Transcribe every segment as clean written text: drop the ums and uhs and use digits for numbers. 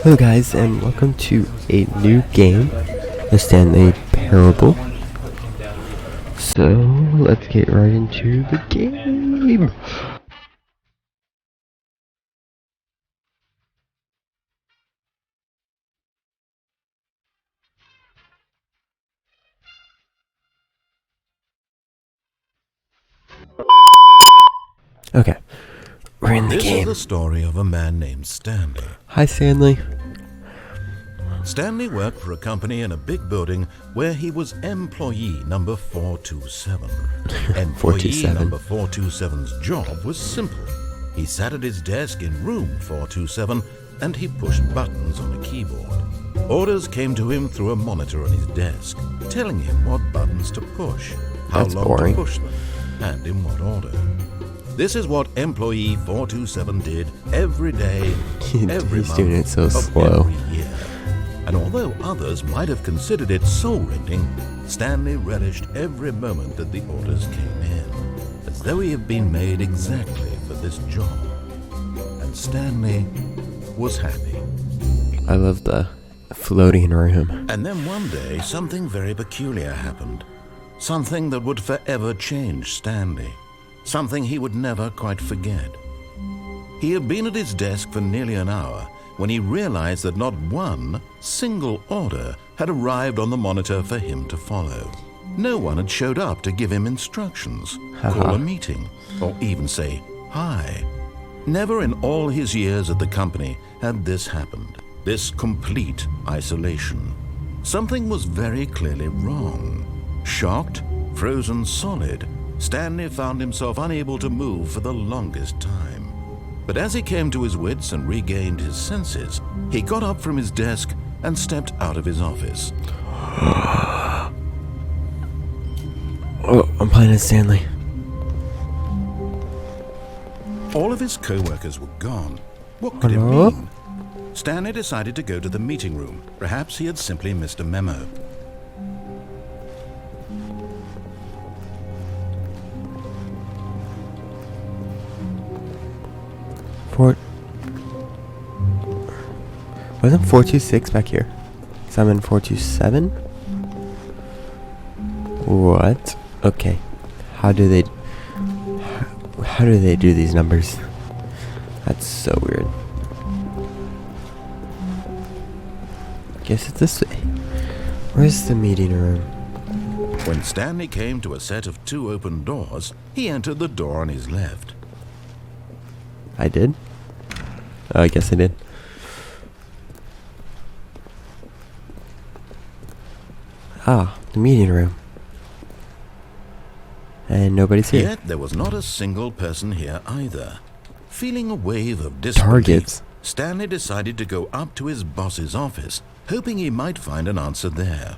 Hello guys, and welcome to a new game, the Stanley Parable. So, let's get right into the game. Okay, we're in the game. This is the story of a man named Stanley. Hi Stanley. Stanley worked for a company in a big building where he was employee number 427. Employee 427. number 427's job was simple. He sat at his desk in room 427 and he pushed buttons on a keyboard. Orders came to him through a monitor on his desk, telling him what buttons to push, how That's long boring. to push them, and in what order. This is what employee 427 did every day, every He's month, doing it so of slow. every year. And although others might have considered it soul-rending, Stanley relished every moment that the orders came in, as though he had been made exactly for this job. And Stanley was happy. I love the floating room. And then one day, something very peculiar happened. Something that would forever change Stanley. Something he would never quite forget. He had been at his desk for nearly an hour when he realized that not one single order had arrived on the monitor for him to follow. No one had showed up to give him instructions, call a meeting, or even say hi. Never in all his years at the company had this happened, this complete isolation. Something was very clearly wrong. Shocked, frozen solid, Stanley found himself unable to move for the longest time. But as he came to his wits and regained his senses, he got up from his desk and stepped out of his office. Oh, I'm playing as Stanley. All of his co-workers were gone. What could Hello? it mean? Stanley decided to go to the meeting room. Perhaps he had simply missed a memo. Wasn't 426 back here? So I'm in 427? What? Okay. How do they do these numbers? That's so weird. Guess it's this way. Where's the meeting room? When Stanley came to a set of two open doors, he entered the door on his left. I did? Oh, I guess I did. Ah, the meeting room. And nobody's here. Yet there was not a single person here either. Feeling a wave of disbelief, Targets. Stanley decided to go up to his boss's office, hoping he might find an answer there.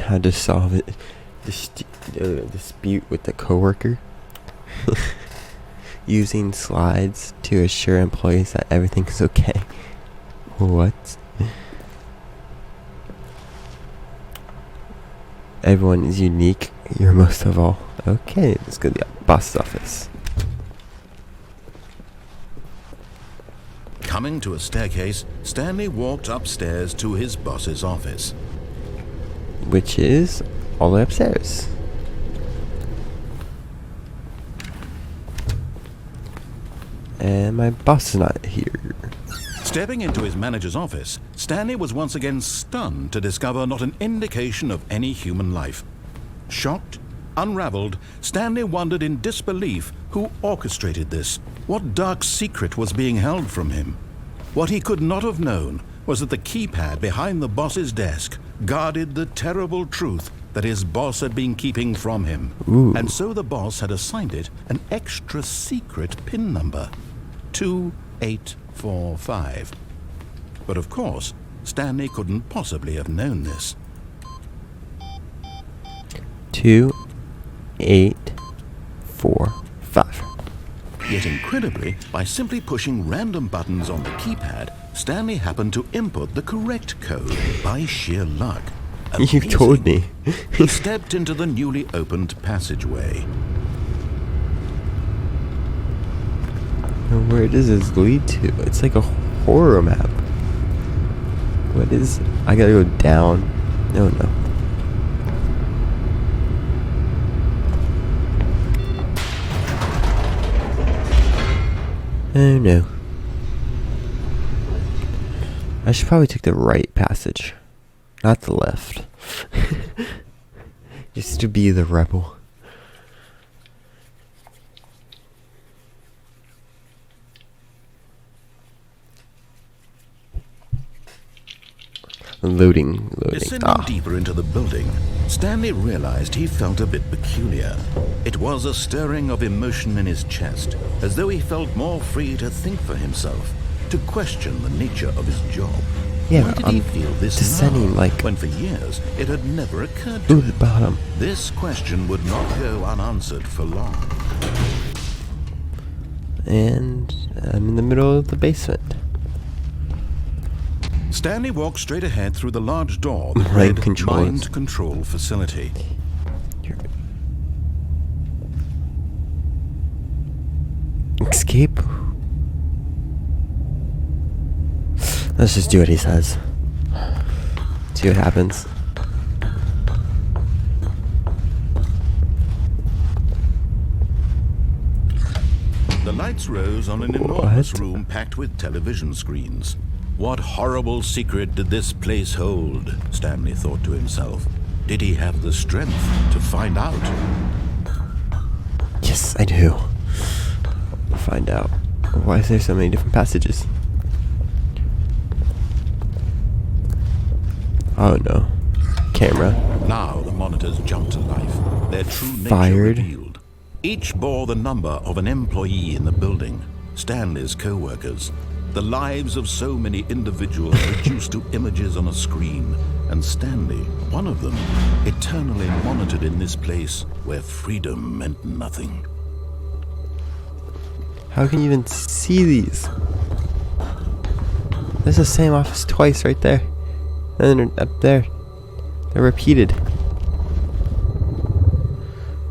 How to solve it? Dispute with the coworker. Using slides to assure employees that everything's okay. What? Everyone is unique. You're most of all. Okay, let's go to the boss's office. Coming to a staircase, Stanley walked upstairs to his boss's office. Which is all the way upstairs. And my boss is not here. Stepping into his manager's office, Stanley was once again stunned to discover not an indication of any human life. Shocked, unraveled, Stanley wondered in disbelief who orchestrated this, what dark secret was being held from him. What he could not have known was that the keypad behind the boss's desk guarded the terrible truth that his boss had been keeping from him. Ooh. And so the boss had assigned it an extra secret PIN number, 2845. But of course, Stanley couldn't possibly have known this. 2, 8, 4, 5. Yet incredibly, by simply pushing random buttons on the keypad, Stanley happened to input the correct code by sheer luck. You told me. He stepped into the newly opened passageway. And where does this lead to? It's like a horror map. What is... I gotta go down. No, no. Oh no. I should probably take the right passage, not the left. Just to be the rebel. Loading. Descending deeper into the building, Stanley realized he felt a bit peculiar. It was a stirring of emotion in his chest, as though he felt more free to think for himself, to question the nature of his job. Yeah, why did he feel this descending now, like... when for years it had never occurred to Ooh, him? the bottom. This question would not go unanswered for long. And I'm in the middle of the basement. Stanley walked straight ahead through the large door that Mind read controls. Mind Control Facility. Escape? Let's just do what he says. See what happens. The lights rose on an enormous room packed with television screens. What horrible secret did this place hold? Stanley thought to himself. Did he have the strength to find out? Yes, I do. I'll find out. Why is there so many different passages? Oh no. Camera. Now the monitors jumped to life, their true nature Fired. revealed. Each bore the number of an employee in the building, Stanley's co-workers. The lives of so many individuals reduced to images on a screen, and Stanley, one of them, eternally monitored in this place where freedom meant nothing. How can you even see these? There's the same office twice right there. And then up there. They're repeated.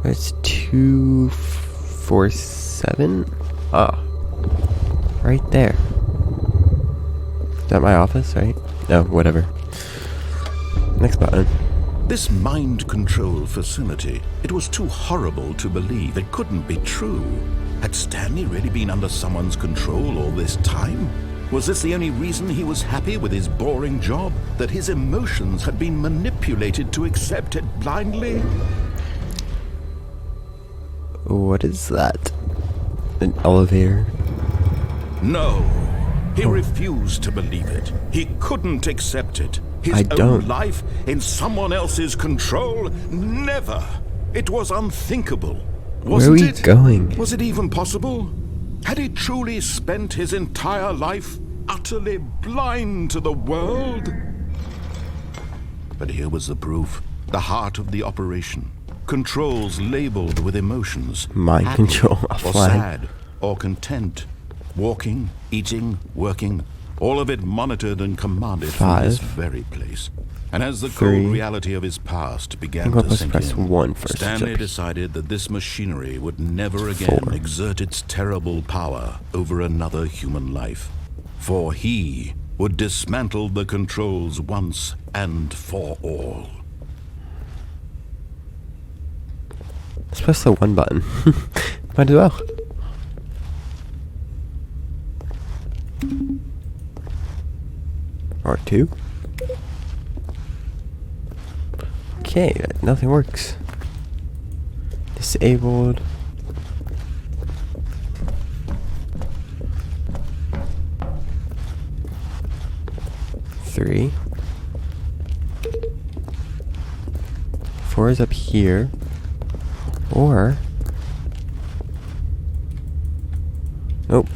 It's 247? Oh. Right there. Is that my office, right? No, whatever. Next button. This mind control facility, it was too horrible to believe. It couldn't be true. Had Stanley really been under someone's control all this time? Was this the only reason he was happy with his boring job? That his emotions had been manipulated to accept it blindly? What is that? An elevator? No. He refused to believe it. He couldn't accept it. His own life in someone else's control? Never. It was unthinkable. Wasn't Where are we going? Was it even possible? Had he truly spent his entire life utterly blind to the world? But here was the proof. The heart of the operation. Controls labeled with emotions. Mind happy control or offline. sad or content. Walking, eating, working. All of it monitored and commanded from this very place. And as the cold reality of his past began to sink in, Stanley decided that this machinery would never again exert its terrible power over another human life. For he would dismantle the controls once and for all. Let's press the one button. Might as well. R2. Okay, nothing works. Disabled. Three. 4 is up here. Or... Nope.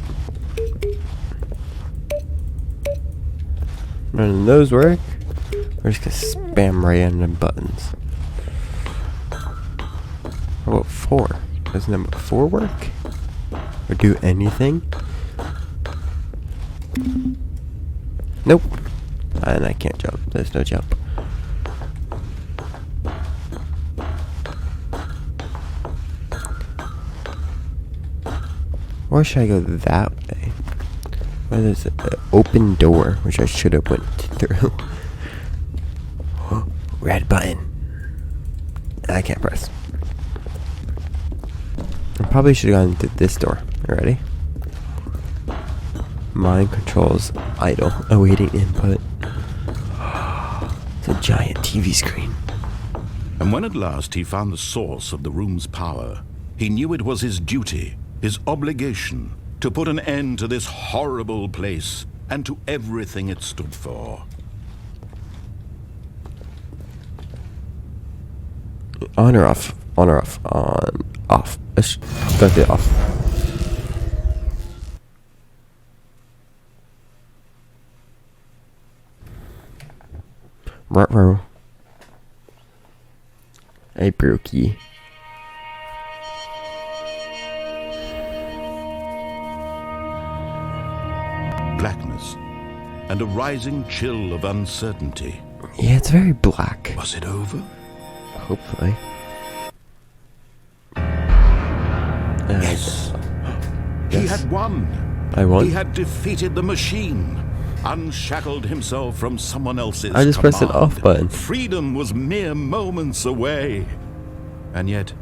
None of those work. We're just gonna spam random buttons. How about 4? Does number 4 work? Or do anything? Nope. And I can't jump. There's no jump. Or should I go that way? Well, there's an open door, which I should have went through. Red button. I can't press. I probably should have gone through this door. Ready? Mind controls idle, awaiting input. It's a giant TV screen. And when at last he found the source of the room's power, he knew it was his duty, his obligation, to put an end to this horrible place and to everything it stood for. On or off? On or off? On. Off. Let's start it off. Ruh-roh. Hey, brokey. Blackness and a rising chill of uncertainty. Yeah, it's very black. Was it over? Hopefully. Yes. He had won. I won? He had defeated the machine, unshackled himself from someone else's I just pressed an command. off button. Freedom was mere moments away. And yet,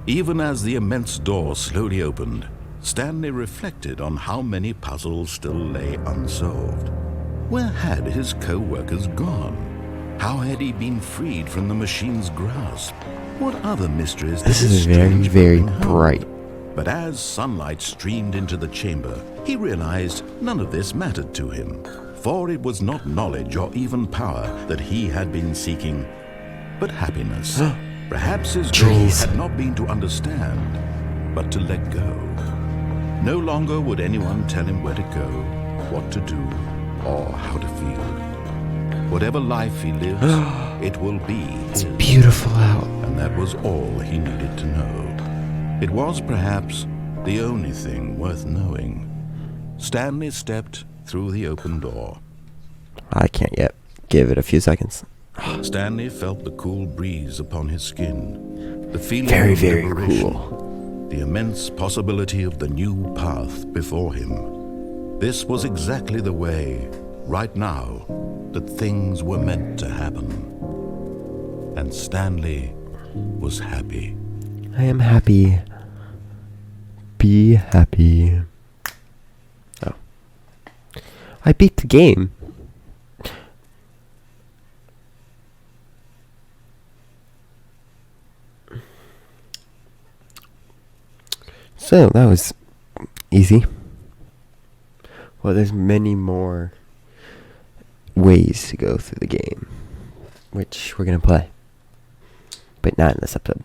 even as the immense door slowly opened, Stanley reflected on how many puzzles still lay unsolved. Where had his co-workers gone? How had he been freed from the machine's grasp? What other mysteries This did is this very, strange very building hold? bright. But as sunlight streamed into the chamber, he realized none of this mattered to him, for it was not knowledge or even power that he had been seeking, but happiness. Perhaps his goal Trees. had not been to understand, but to let go. No longer would anyone tell him where to go, what to do, or how to feel. Whatever life he lives, it will be his. It's beautiful out. And that was all he needed to know. It was perhaps the only thing worth knowing. Stanley stepped through the open door. I can't yet. Give it a few seconds. Stanley felt the cool breeze upon his skin, the feeling Very, of very liberation, cool. the immense possibility of the new path before him. This was exactly the way, right now, that things were meant to happen. And Stanley was happy. I am happy. Be happy. Oh. I beat the game. So, that was easy. Well, there's many more ways to go through the game, which we're going to play, but not in this episode.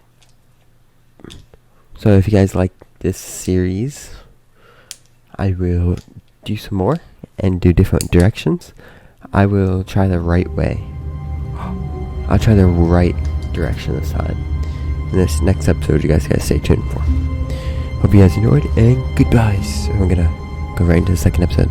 So if you guys like this series, I will do some more and do different directions. I will try the right way. I'll try the right direction this time. In this next episode, you guys gotta stay tuned for. Hope you guys enjoyed, and goodbyes. And we're gonna go right into the second episode.